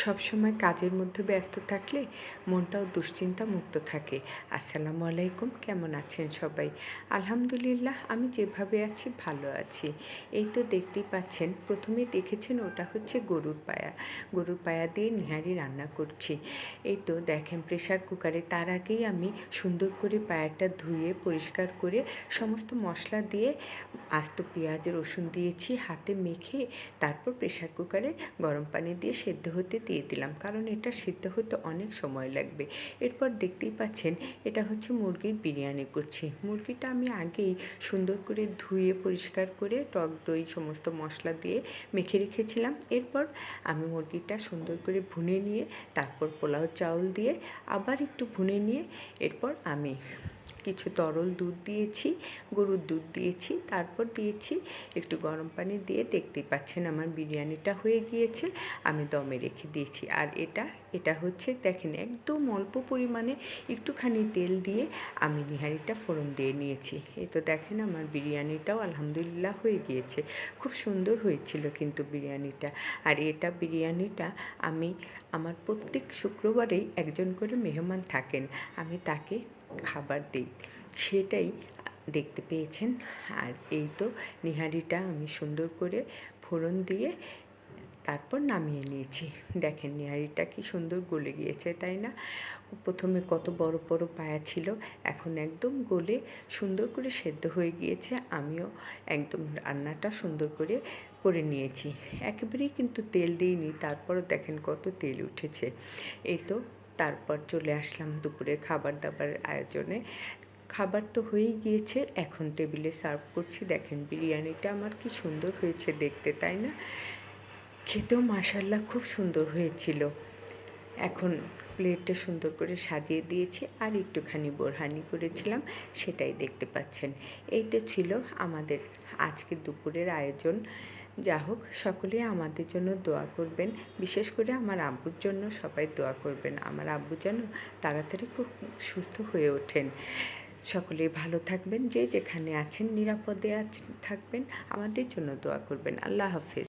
সবসময় কাজের মধ্যে ব্যস্ত থাকলে মনটাও দুশ্চিন্তা মুক্ত থাকে। আসসালামু আলাইকুম, কেমন আছেন সবাই? আলহামদুলিল্লাহ, আমি যেভাবে আছি ভালো আছি। এই তো দেখতেই পাচ্ছেন, প্রথমেই দেখেছেন ওটা হচ্ছে গরুর পায়া। গরুর পায়া দিয়ে নিহারি রান্না করছি। এই তো দেখেন প্রেশার কুকারে, তার আগেই আমি সুন্দর করে পায়াটা ধুয়ে পরিষ্কার করে সমস্ত মশলা দিয়ে আস্ত পেঁয়াজ রসুন দিয়েছি, হাতে মেখে তারপর প্রেশার কুকারে গরম পানি দিয়ে সেদ্ধ হতে দিয়ে দিলাম, কারণ এটা সিদ্ধ হতে অনেক সময় লাগবে। এরপর দেখতেই পাচ্ছেন, এটা হচ্ছে মুরগির বিরিয়ানি করছি। মুরগিটা আমি আগেই সুন্দর করে ধুয়ে পরিষ্কার করে টক দই সমস্ত মশলা দিয়ে মেখে রেখেছিলাম। এরপর আমি মুরগিটা সুন্দর করে ভুনে নিয়ে তারপর পোলাও চাউল দিয়ে আবার একটু ভুনে নিয়ে এরপর আমি কিছু তরল দুধ দিয়েছি, গরুর দুধ দিয়েছি, তারপর দিয়েছি একটু গরম পানি দিয়ে দেখতেই পাচ্ছেন আমার বিরিয়ানিটা হয়ে গিয়েছে। আমি দমে রেখে দিয়েছি। আর এটা হচ্ছে দেখেন একদম অল্প পরিমাণে একটুখানি তেল দিয়ে আমি নিহারিটা ফোড়ন দিয়ে নিয়েছি। এই তো দেখেন আমার বিরিয়ানিটাও আলহামদুলিল্লাহ হয়ে গিয়েছে। খুব সুন্দর হয়েছিল কিন্তু বিরিয়ানিটা। আর বিরিয়ানিটা আমি আমার প্রত্যেক শুক্রবারেই একজন করে মেহমান থাকেন, আমি তাকে খাবার দিই, সেটাই দেখতে পেয়েছেন। আর এই তো নিহারিটা আমি সুন্দর করে ফোড়ন দিয়ে তারপর নামিয়ে নিয়েছি। দেখেন নিহারিটা কি সুন্দর গলে গিয়েছে, তাই না? প্রথমে কত বড় বড় পায়া ছিল, এখন একদম গলে সুন্দর করে সেদ্ধ হয়ে গিয়েছে। আমিও একদম রান্নাটা সুন্দর করে করে নিয়েছি, একেবারেই কিন্তু তেল দিইনি, তারপরও দেখেন কত তেল উঠেছে। এই তো তারপর চলে আসলাম দুপুরের খাবার দাবারের আয়োজনে। খাবার তো হয়েই গিয়েছে, এখন টেবিলে সার্ভ করছি। দেখেন বিরিয়ানিটা আমার কি সুন্দর হয়েছে দেখতে, তাই না? খেতেও মাশাআল্লাহ খুব সুন্দর হয়েছিল। এখন প্লেটে সুন্দর করে সাজিয়ে দিয়েছি, আর একটুখানি বোরহানি করেছিলাম, সেটাই দেখতে পাচ্ছেন। এইটা ছিল আমাদের আজকে দুপুরের আয়োজন। যা হোক, সকলেই আমাদের জন্য দোয়া করবেন, বিশেষ করে আমার আব্বুর জন্য সবাই দোয়া করবেন। আমার আব্বু যেন তাড়াতাড়ি খুব সুস্থ হয়ে ওঠেন। সকলেই ভালো থাকবেন, যে যেখানে আছেন নিরাপদে থাকবেন, আমাদের জন্য দোয়া করবেন। আল্লাহ হাফেজ।